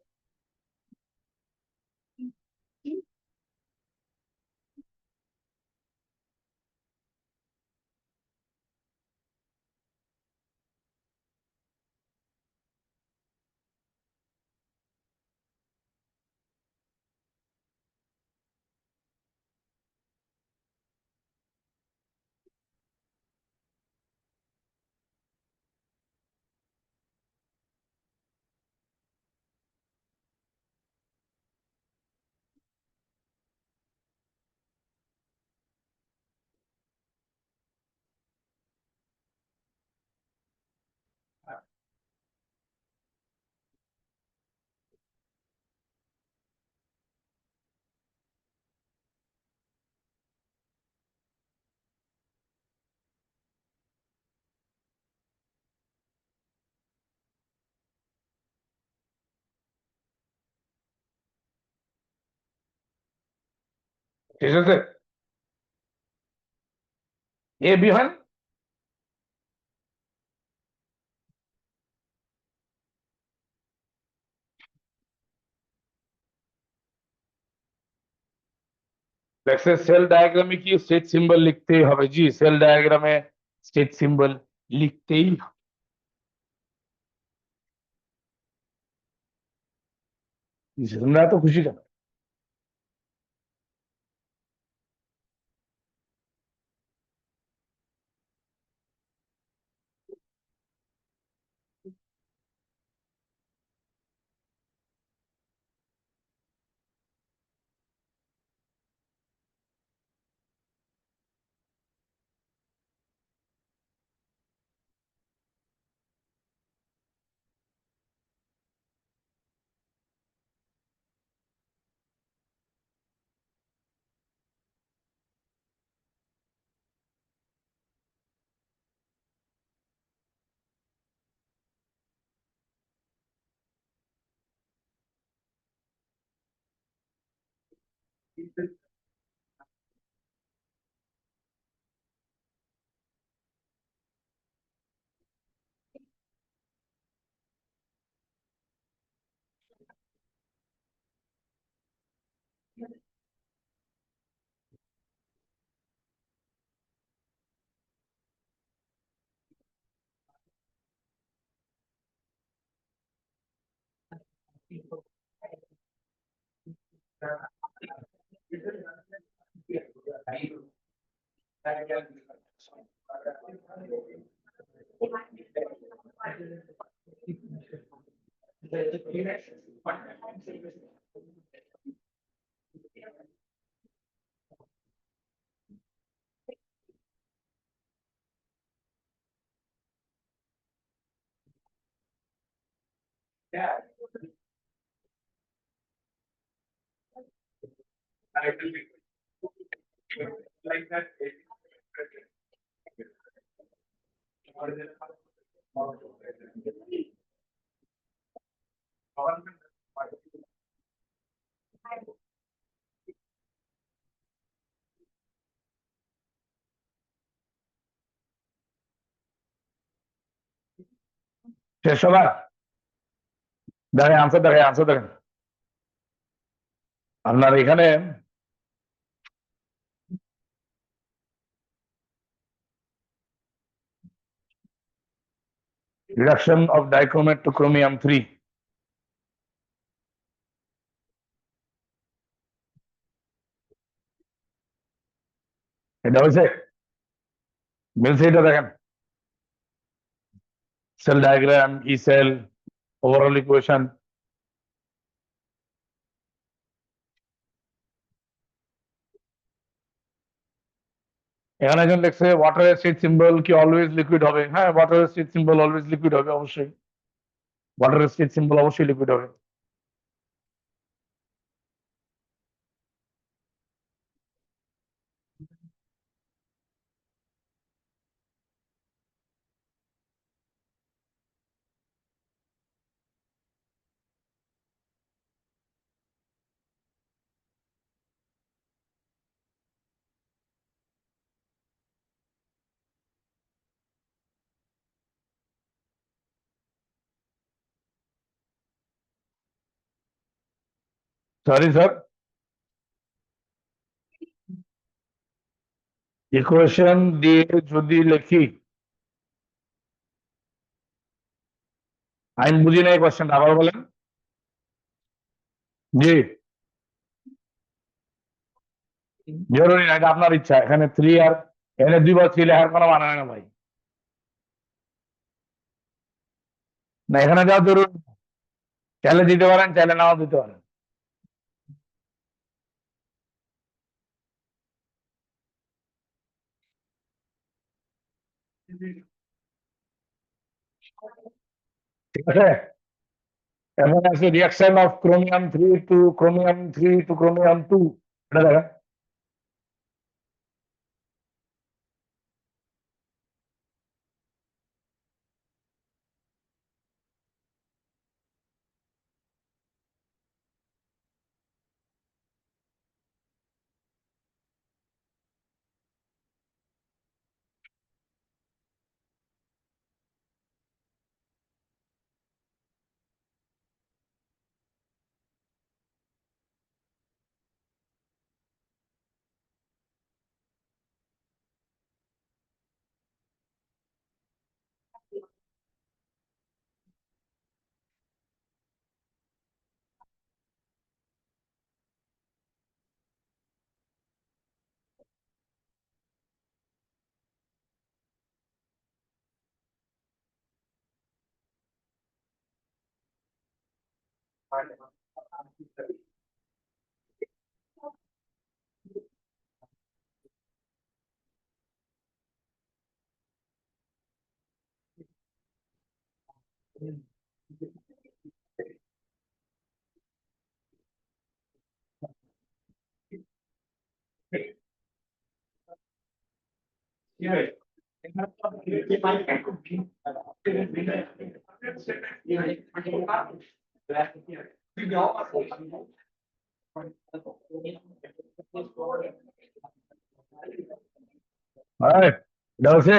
ঠিক আছে, এ বি হয় না? দেখছে সেল ডায়াগ্রামে কি স্টেট সিম্বল লিখতেই হবে? জি, সেল ডায়াগ্রামে স্টেট সিম্বল লিখতেই হবে। তোমরা এত খুশি কেন? শেষ সবার দেখেন আনসার দেখেন আপনার এখানে reduction of dichromate to chromium 3 এটা হয়েছে মিলছে এটা দেখেন সেল ডায়াগ্রাম ই সেল ওভারঅল ইকুয়েশন এখানে একজন লিখছে ওয়াটারের স্টেট সিম্বল কি অলওয়েজ লিকুইড হবে হ্যাঁ ওয়াটারের স্টেট সিম্বল অলওয়েজ লিকুইড হবে অবশ্যই ওয়াটারের স্টেট সিম্বল অবশ্যই লিকুইড হবে সরি স্যার ইকুয়েশন দিয়ে যদি লিখি আমি বুঝি নাই কোশ্চেনটা আবার বলেন জি জরুরি না এটা আপনার ইচ্ছা এখানে 3 আর এখানে 2 বা 3 লেখার কোনো মানে হয় না ভাই না এখানে যাওয়া জরুরি চাইলে দিতে পারেন চাইলে নাও দিতে পারেন ঠিক আছে এখন আছে reaction of chromium 3 to chromium 3 to chromium 2 এটা দেখেন হ্যাঁ এটা হচ্ছে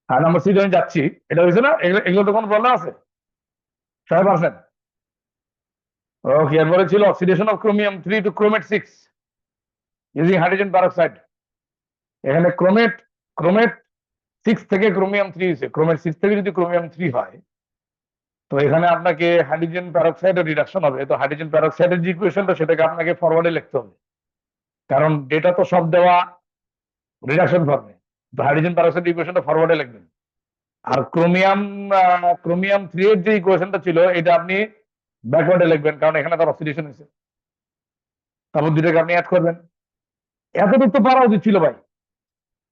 আর নাম্বার সি আমি যাচ্ছি এটা হয়েছে না এগুলো এগুলো তো কোনো প্রবলেম আছে 100% ওকে এরপরে ছিল oxidation of chromium 3 to chromate 6 using hydrogen peroxide এখানে ক্রোমেট ক্রোমেট সিক্স থেকে ক্রোমিয়াম থ্রি হয়েছে, ক্রোমেট সিক্স থেকে যদি ক্রোমিয়াম থ্রি হয়, তো এখানে আপনাকে হাইড্রোজেন প্যারক্সাইডের রিডাকশন হবে। তো হাইড্রোজেন প্যারক্সাইডের যে ইকুয়েশনটা, সেটাকে আপনাকে ফরওয়ার্ডে লিখতে হবে, কারণ ডেটা তো সব দেওয়া রিডাকশন ফর্মে। তো হাইড্রোজেন প্যারক্সাইড ইকুয়েশনটা ফরওয়ার্ডে লিখবেন। আর ক্রোমিয়াম থ্রি এর যে ইকুয়েশনটা ছিল, এটা আপনি ব্যাকওয়ার্ডে লিখবেন, কারণ এখানে তার অক্সিডেশন হয়েছে। তারপর দুটাকে আপনি অ্যাড করবেন। এতটুকু তো পারা উচিত ছিল ভাই।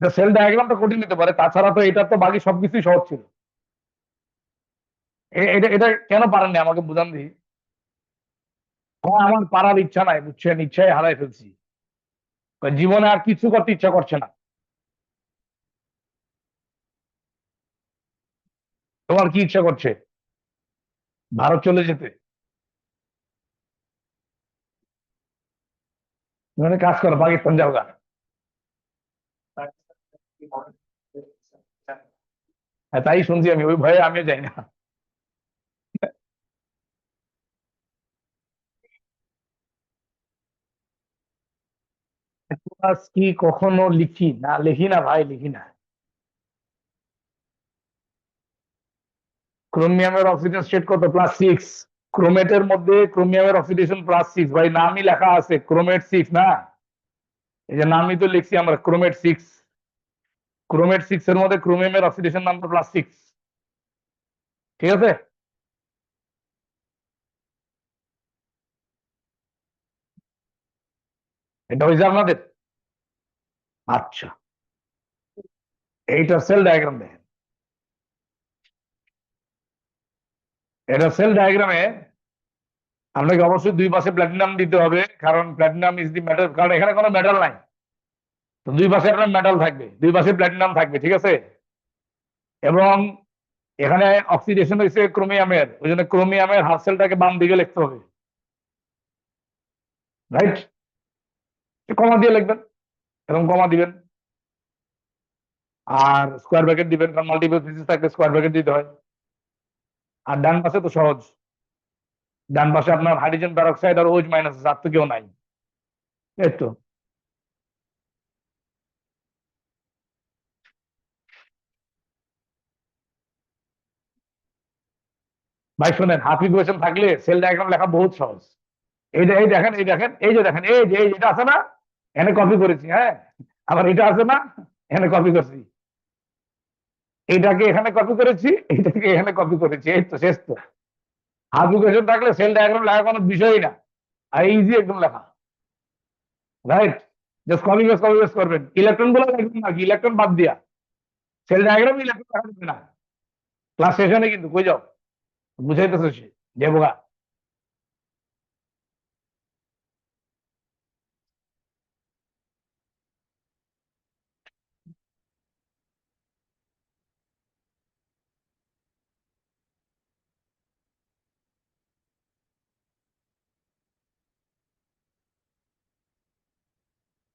সেল ডায়াগ্রামটা কঠিন নিতে পারে, তাছাড়া তো এটা তো বাকি সবকিছুই সহজ ছিল। এটা এটা কেন পারেননি আমাকে বুঝান দিই। আমার পারার ইচ্ছা নাই, বুঝছেন, ইচ্ছাই হারাই ফেলছি। জীবনে আর কিছু করতে ইচ্ছা করছে না। তোমার কি ইচ্ছা করছে? ভারত চলে যেতে? মানে কাজ করো, পাকিস্তান যাও গা। হ্যাঁ, তাই শুনছি আমি, ওই ভয়ে আমিও যাই না। ক্লাস কি কখনো লিখি না? লিখি না ভাই, লিখি না। ক্রোমিয়ামের অক্সিজেন স্টেট কত? +6। ক্রোমেটের মধ্যে ক্রোমিয়ামের অক্সিডেশন +6 ভাই, নামই লেখা আছে ক্রোমেট সিক্স না? এই যে নামই তো লিখছি আমরা, ক্রোমেট সিক্স। ক্রোমেট সিক্স এর মধ্যে ক্রোমিয়ামের অক্সিডেশন নাম্বার +6। ঠিক আছে। এটা হয়েছে আপনাদের? আচ্ছা, এইটা সেল ডায়াগ্রাম দেখেন। এটা সেল ডায়াগ্রামে আপনাকে অবশ্যই দুই পাশে প্ল্যাটিনাম দিতে হবে, কারণ প্ল্যাটিনাম ইজ দি মেটাল, কারণ এখানে কোনো মেটাল নাই। তো দুই পাশে একটা মেটাল থাকবে, দুই পাশে প্ল্যাটিনাম থাকবে, ঠিক আছে। এবং এখানে অক্সিডেশন হয়েছে ক্রোমিয়ামের, ওই জন্য ক্রোমিয়ামের হাফ সেলটাকে বাম দিকে লিখতে হবে, রাইট? কমা দিয়ে লিখবেন, এরকম কমা দিবেন। আর স্কোয়ার ব্র্যাকেট দিবেন, কারণ মাল্টিপল থিসিস থাকলে স্কোয়ার ব্র্যাকেট দিতে হয়। আর ডান পাশে তো সহজ, ডান পাশে আপনার হাইড্রোজেন পেরক্সাইড আর ওএইচ মাইনাস, আর তো কেউ নাই। এই তো। ভাই শোনেন, হাফ ইকুয়েশন থাকলে সেল ডায়াগ্রাম লেখা বহুত সহজ। এই দেখেন, এই দেখেন, এই যে দেখেন, এই যে এটা আছে না, এখানে কপি করেছি, হ্যাঁ। আবার এটা আছে না, এখানে কপি করছি। এটাকে এখানে কপি করেছি, এটাকে এখানে কপি করেছি, এই তো শেষ তো। হাফ ইকুয়েশন থাকলে সেল ডায়াগ্রাম লেখা কোনো বিষয়ই না, আর ইজি একদম লেখা, রাইট? জাস্ট কপি পেস্ট করবেন, ইলেকট্রন গুলো লিখবেন না, ইলেকট্রন বাদ দিয়া। সেল ডায়াগ্রাম ইলেকট্রন লেখা যাবে না। ক্লাস শেষ কিন্তু কই যাও, বুঝাইতেছে সে, যে বোকা।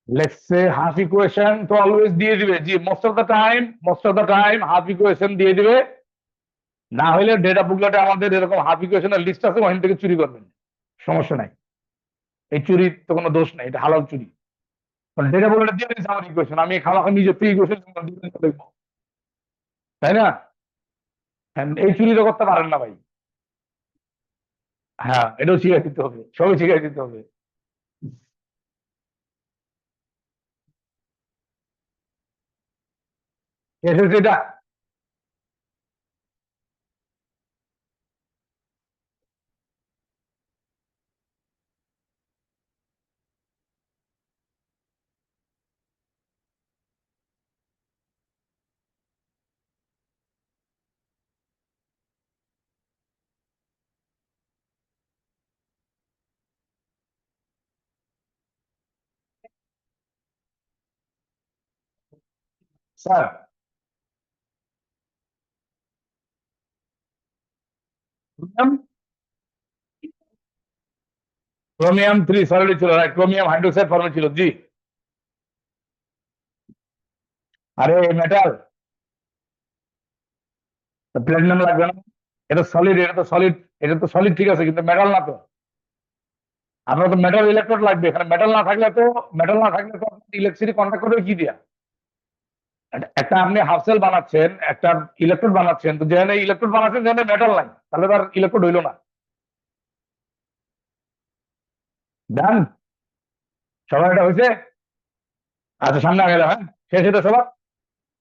let's say half equation তো অলওয়েজ দিয়ে দিবে, জি, most of the time half equation দিয়ে দিবে। না হলে ডেটা বুকলেটে আমাদের এরকম হাফ ইকুয়েশনের লিস্ট আছে, ওখান থেকে চুরি করবেন, সমস্যা নাই। এই চুরির তো কোনো দোষ নাই, এটা হালাল চুরি। কারণ ডেটা বুকলেটে দিয়ে দিয়েছে আমার ইকুয়েশন, আমি খাওয়া নিজে প্রি ইকুয়েশন দেখবো, তাই না? হ্যাঁ, এই চুরি তো করতে পারেন না ভাই। হ্যাঁ, এটাও শিখাই দিতে হবে, সবই শিখাই দিতে হবে। এটা স্যার, ক্রোমিয়াম থ্রি সলিড ছিল, ক্রোমিয়াম হাইড্রোক্সাইড ফর্মে ছিল, জি। আরে মেটাল, প্ল্যাটিনাম লাগবে না? এটা সলিড, এটা তো সলিড, এটা তো সলিড, ঠিক আছে, কিন্তু মেটাল না তো। আপনার তো মেটাল ইলেকট্রোড লাগবে, এখানে মেটাল না থাকলে তো, মেটাল না থাকলে তো ইলেকট্রিসিটি কন্ট্যাক্ট করবে কি দিয়া? একটা আপনি হাফ সেল বানাচ্ছেন, একটা ইলেকট্রোড বানাচ্ছেন, তো যেখানে ইলেকট্রোড বানাচ্ছেন যেখানে মেটাল নাই, তাহলে তার ইলেকট্রোড হইলো না। ডান? সবার এটা হয়েছে? আচ্ছা, সামনে আগে যাও। হ্যাঁ, শেষ হইতে সবার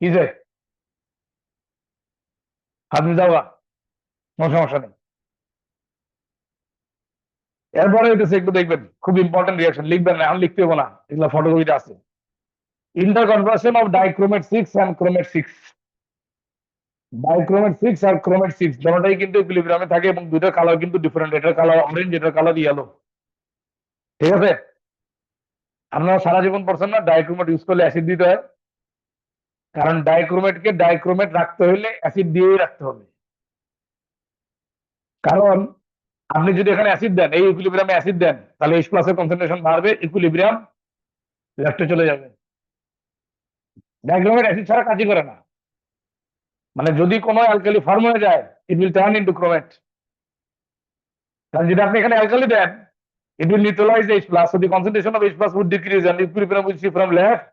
কি যে আপনি যাও গা, কোনো সমস্যা নেই। এরপরে হইতেছে একটু দেখবেন, খুব ইম্পর্টেন্ট রিয়াকশন, লিখবেন না, এখন লিখতে হবে না, এগুলো ফটোকপিতে আছে। Interconversion of dichromate 6 and chromate 6। Dichromate 6 আর ক্রোমেট 6 দুটোটাই কিন্তু ইকুইলিব্রিয়ামে থাকে এবং দুইটার কালার কিন্তু ডিফারেন্ট, এটার কালার অরেঞ্জ, এটার কালার ইয়েলো। ঠিক আছে? আপনারা সারা জীবন পড়ছেন না, ডাইক্রোমেট ইউজ করলে অ্যাসিড দিতে হয়, কারণ ডাইক্রোমেটকে ডাইক্রোমেট রাখতে হলে অ্যাসিড দিয়েই রাখতে হবে। কারণ আপনি যদি এখানে অ্যাসিড দেন, এই ইকুইলিব্রিয়ামে অ্যাসিড দেন, তাহলে H প্লাসের কনসেন্ট্রেশন বাড়বে, ইকুইলিব্রিয়াম লেফটে চলে যাবে। ডাইক্রোমেট অ্যাসিড ছাড়া কাজই করে না। মানে যদি কোনো অ্যালকালি ফর্ম হয়ে যায়, it will turn into chromate. কারণ যদি আপনি এখানে অ্যালকালি দেন, it will neutralize H plus, so the concentration of H plus would decrease and equilibrium will shift from left